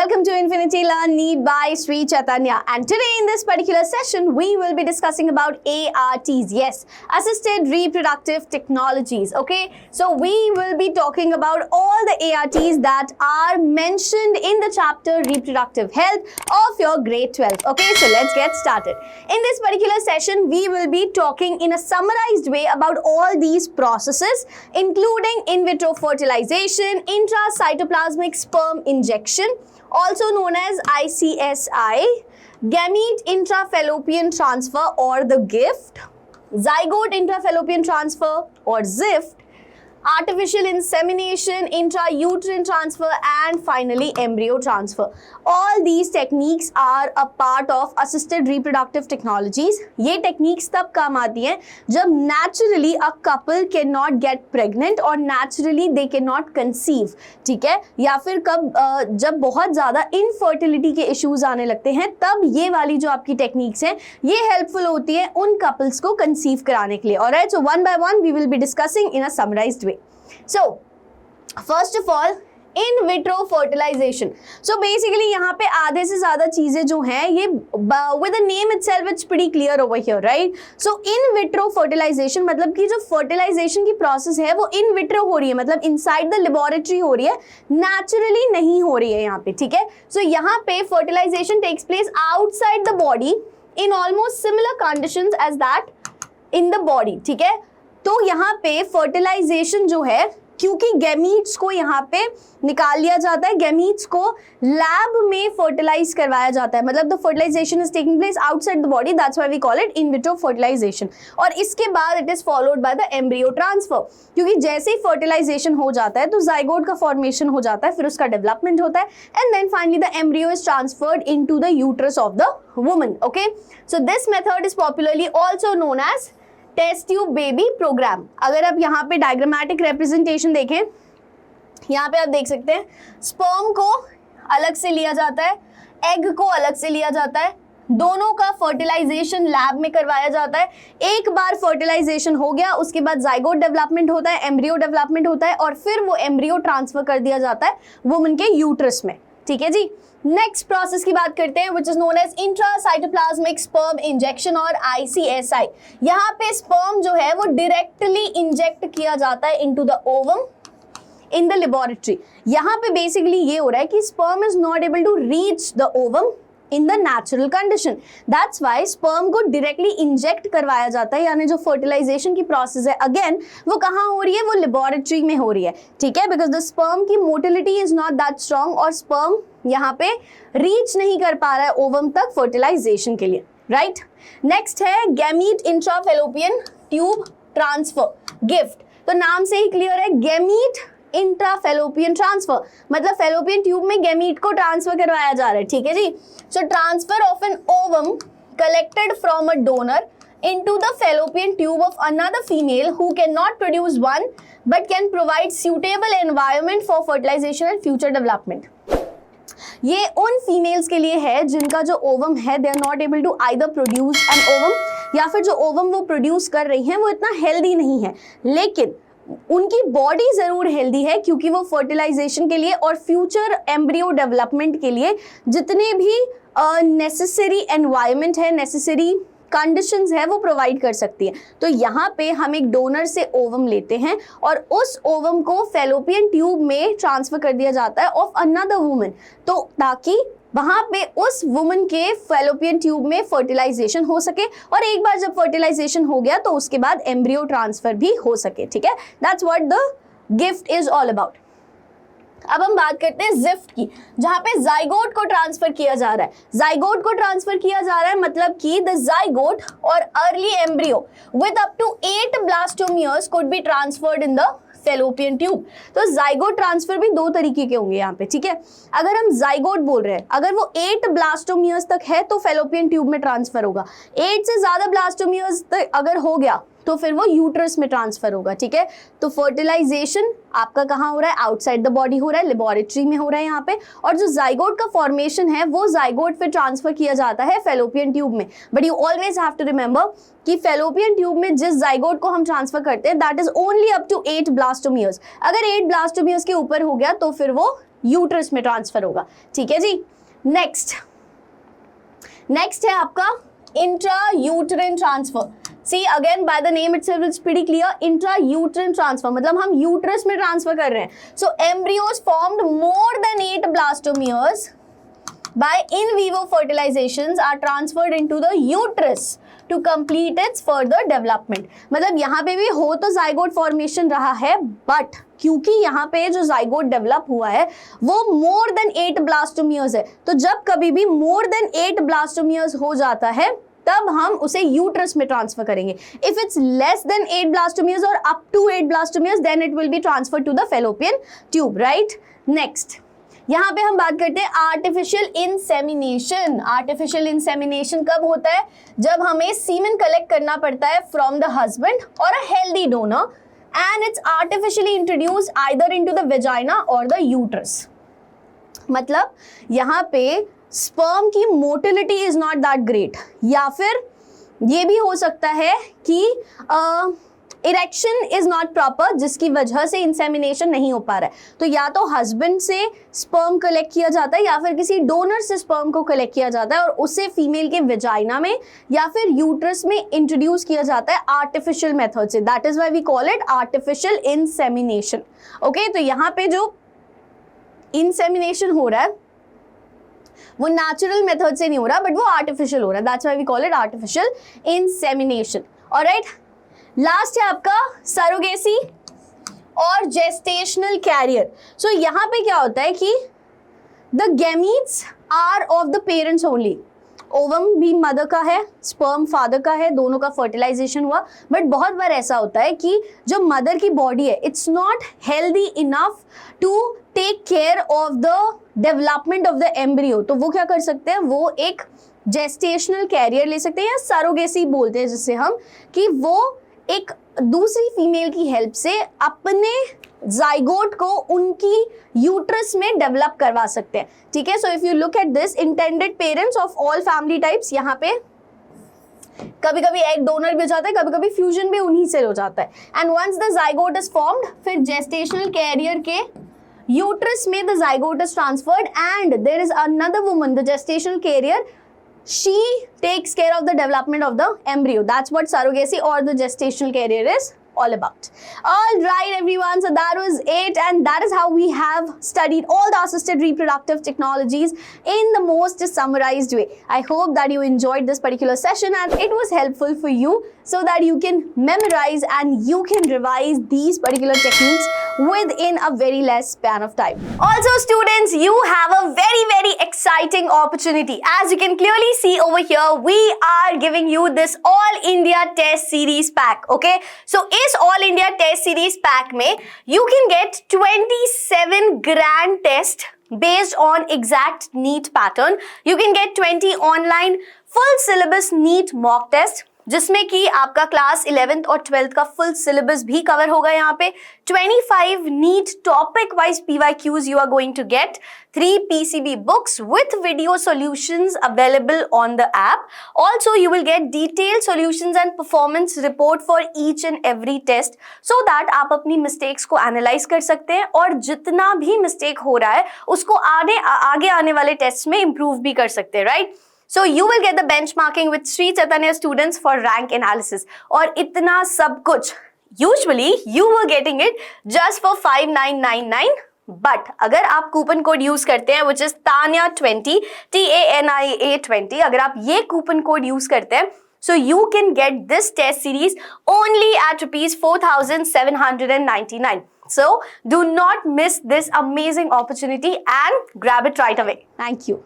Welcome to Infinity Learn Need by Sri Chaitanya, and today in this particular session we will be discussing about ARTs. Yes, assisted reproductive technologies. Okay, so we will be talking about all the ARTs that are mentioned in the chapter reproductive health of your grade 12. Okay, so let's get started. In this particular session we will be talking in a summarized way about all these processes, including in vitro fertilization, intracytoplasmic sperm injection, also known as ICSI, gamete intrafallopian transfer or the GIFT, zygote intrafallopian transfer or ZIFT, artificial insemination, intrauterine transfer, and finally embryo transfer. All these techniques are a part of assisted reproductive technologies. ये techniques तब काम आती हैं जब naturally a couple cannot get pregnant और naturally they cannot conceive, ठीक है, या फिर कब जब बहुत ज़्यादा infertility के issues आने लगते हैं, तब ये वाली जो आपकी techniques हैं ये helpful होती है उन couples को conceive कराने के लिए. Alright, so one by one we will be discussing in a summarized way. So first of all, in vitro fertilization. So basically यहाँ पे आधे से ज़्यादा चीज़ें जो हैं ये with the name itself it's pretty clear over here, right? So in vitro fertilization मतलब कि जो fertilization की process है वो in vitro हो रही है, मतलब inside the laboratory हो रही है, naturally नहीं हो रही है यहाँ पे, ठीक है. So यहाँ पे fertilization takes place outside the body in almost similar conditions as that in the body, ठीक है. तो यहाँ पे फर्टिलाइजेशन जो है, क्योंकि गैमीट्स को यहाँ पे निकाल लिया जाता है, गैमीट्स को लैब में फर्टिलाइज करवाया जाता है, मतलब the fertilization is taking place outside the body, that's why we call it in vitro fertilization. और इसके बाद it is followed by the embryo transfer, क्योंकि जैसे ही फर्टिलाइजेशन हो जाता है तो जाइगोट का फॉर्मेशन हो जाता है, फिर उसका डेवलपमेंट होता है, and then finally the embryo is transferred into the uterus of the woman. Okay, so this method is popularly also known as test tube baby program. अगर आप यहाँ पे डायग्रामेटिक रिप्रेजेंटेशन देखें, यहाँ पे आप देख सकते हैं स्पर्म को अलग से लिया जाता है, एग को अलग से लिया जाता है, दोनों का फर्टिलाइजेशन लैब में करवाया जाता है. एक बार फर्टिलाइजेशन हो गया उसके बाद जाइगोट डेवलपमेंट होता है, एम्ब्रियो डेवलपमेंट होता है, और फिर वो एम्ब्रियो ट्रांसफर कर दिया जाता है वुमन के यूट्रस में, ठीक है जी. नेक्स्ट प्रोसेस की बात करते हैं which is known as intracytoplasmic sperm injection और ICSI. यहाँ पे स्पर्म जो है वो डायरेक्टली इंजेक्ट किया जाता है into the ovum in the laboratory. यहाँ पे बेसिकली ये हो रहा है कि sperm is not able to reach the ovum in the natural condition. That's why sperm को directly inject करवाया जाता है, यानी जो fertilization की process है again वो कहाँ हो रही है, वो laboratory में हो रही है, ठीक है, because the sperm की motility is not that strong और sperm यहाँ पे reach नहीं कर पा रहा है ovum तक fertilization के लिए, right? Next है gamete intrafallopian tube transfer, GIFT. तो नाम से ही clear है, gamete इंट्राफेलोपियन ट्रांसफर मतलब फेलोपियन ट्यूब में गैमीट को ट्रांसफर करवाया जा रहा है, ठीक है जी. So transfer of an ovum collected from a donor into the fallopian tube of another female who can not produce one but can provide suitable environment for fertilization and future development. ये उन females के लिए है जिनका जो ovum है they are not able to either produce an ovum, या फिर जो ओवम वो प्रोड्यूस कर रही हैं वो इतना हेल्दी नहीं है, लेकिन उनकी बॉडी जरूर हेल्दी है क्योंकि वो फर्टिलाइजेशन के लिए और फ्यूचर एम्ब्रियो डेवलपमेंट के लिए जितने भी नेसेसरी एनवायरनमेंट है, नेसेसरी कंडीशंस है वो प्रोवाइड कर सकती है. तो यहाँ पे हम एक डोनर से ओवम लेते हैं और उस ओवम को फेलोपियन ट्यूब में ट्रांसफर कर दिया जाता है ऑफ अनदर वुमन, तो ताकि वहां पे उस वुमन के फेलोपियन ट्यूब में फर्टिलाइजेशन हो सके, और एक बार जब फर्टिलाइजेशन हो गया तो उसके बाद एम्ब्रियो ट्रांसफर भी हो सके, ठीक है. That's what the gift is all about. अब हम बात करते हैं जिफ्ट की, जहां पे जाइगोट को ट्रांसफर किया जा रहा है. जाइगोट को ट्रांसफर किया जा रहा है मतलब कि द जाइगोट और early embryo with up to 8 blastomeres could be transferred in the fallopian tube. तो जाइगोट ट्रांसफर भी दो तरीके के होंगे यहाँ पे, ठीक है. अगर हम जाइगोट बोल रहे हैं, अगर वो 8 ब्लास्टोमियर्स तक है तो फेलोपियन ट्यूब में ट्रांसफर होगा. 8 से ज्यादा ब्लास्टोमियर्स तक अगर हो गया तो फिर वो यूट्रस में ट्रांसफर होगा, ठीक है. तो फर्टिलाइजेशन आपका कहाँ हो रहा है, आउटसाइड द बॉडी हो रहा है, लेबोरेटरी में हो रहा है यहाँ पे, और जो जाइगोट का फॉर्मेशन है वो जाइगोट फिर ट्रांसफर किया जाता है फेलोपियन ट्यूब में. But you always have to remember कि फेलोपियन ट्यूब में जिस जाइगोट को हम ट्रांसफर करते हैं that is only up to 8 blastomeres. अगर 8 ब्लास्टोमियर्स के ऊपर हो गया तो फिर वो यूट्रस में ट्रांसफर होगा, ठीक है जी। नेक्स्ट है आपका intra uterine transfer. See again by the name itself it's pretty clear, intra uterine transfer मतलब हम यूट्रस में ट्रांसफर कर रहे हैं। So embryos formed more than 8 blastomeres by in vivo fertilizations are transferred into the uterus to complete its further development। मतलब यहाँ पे भी हो तो जाइगोट फॉर्मेशन रहा है, बट क्योंकि यहाँ पे जो जाइगोट डेवलप हुआ है वो मोर देन 8 ब्लास्टोमियर्स है, तो जब कभी भी मोर देन 8 ब्लास्टोमियर्स हो जाता है तब हम उसे यूट्रस में ट्रांसफर करेंगे। If it's less than 8 blastomeres और up to 8 blastomeres then it will be transferred to the fallopian tube, right. Next यहाँ पे हम बात करते हैं आर्टिफिशियल इंसेमिनेशन। आर्टिफिशियल इंसेमिनेशन कब होता है? जब हमें सीमेन कलेक्ट करना पड़ता है फ्रॉम द हस्बैंड और a healthy donor and it's artificially introduced either into the vagina और द यूट्रस। मतलब यहाँ पे स्पर्म की motility is not that great, या फिर ये भी हो सकता है कि इरेक्शन इज नॉट प्रॉपर, जिसकी वजह से इंसेमिनेशन नहीं हो पा रहा है। तो या तो हस्बैंड से स्पर्म कलेक्ट किया जाता है या फिर किसी डोनर से स्पर्म को कलेक्ट किया जाता है और उसे फीमेल के वेजाइना में या फिर यूट्रस में इंट्रोड्यूस किया जाता है आर्टिफिशियल मेथड से। That is why we call it artificial insemination. Okay, तो यहाँ पे जो इंसेमिनेशन हो रहा है वो नेचुरल मेथड से नहीं हो रहा, बट वो आर्टिफिशियल हो रहा है। That's why we call it artificial insemination. Alright, last है आपका सरोगेसी और जेस्टेशनल कैरियर। सो यहाँ पे क्या होता है कि the gametes are of the parents only. Ovum भी मदर का है, स्पर्म फादर का है, दोनों का फर्टिलाइजेशन हुआ। बट बहुत बार ऐसा होता है कि जो मदर की बॉडी है it's not healthy enough to take care of the development of the embryo. तो वो क्या कर सकते हैं, वो एक जेस्टेशनल कैरियर ले सकते हैं या सरोगेसी बोलते हैं जिससे हम, कि वो एक दूसरी फीमेल की हेल्प से अपने जाइगोट को उनकी यूट्रस में डेवलप करवा सकते हैं, ठीक है। So if you look at this, intended parents of all family types, यहाँ पे कभी कभी एग डोनर भी हो जाता है, कभी कभी फ्यूजन भी उन्हीं से हो जाता है। And once the zygote is formed, फिर जेस्टेशनल कैरियर के यूट्रस में the zygote is transferred and there is another woman, the gestational carrier, she takes care of the development of the embryo. That's what surrogacy or the gestational carrier is all about. All right, everyone. So that was it, and that is how we have studied all the assisted reproductive technologies in the most summarized way. I hope that you enjoyed this particular session and it was helpful for you so that you can memorize and you can revise these particular techniques within a very less span of time. Also, students, you have a very, very exciting opportunity. As you can clearly see over here, we are giving you this All India Test Series pack. Okay, so इस All India Test Series pack में you can get 27 grand test based on exact NEET pattern. You can get 20 online full syllabus NEET mock test, जिसमें कि आपका class 11th और 12th का full syllabus भी cover होगा। यहाँ पे 25 NEET topic wise PYQs you are going to get, 3 PCB books with video solutions available on the app. Also, you will get detailed solutions and performance report for each and every test so that आप अपनी mistakes को analyze कर सकते हैं और जितना भी mistake हो रहा है उसको आगे आने वाले tests में improve भी कर सकते हैं, right? So you will get the benchmarking with Sri Chaitanya students for rank analysis. और इतना सब कुछ usually you were getting it just for 5999. But अगर आप कूपन कोड यूज करते हैं which is TANIA20 TANIA20, अगर आप ये कूपन कोड यूज करते हैं, so you can get this test series only at rupees 4799. So do not miss this amazing opportunity and grab it right away. Thank you.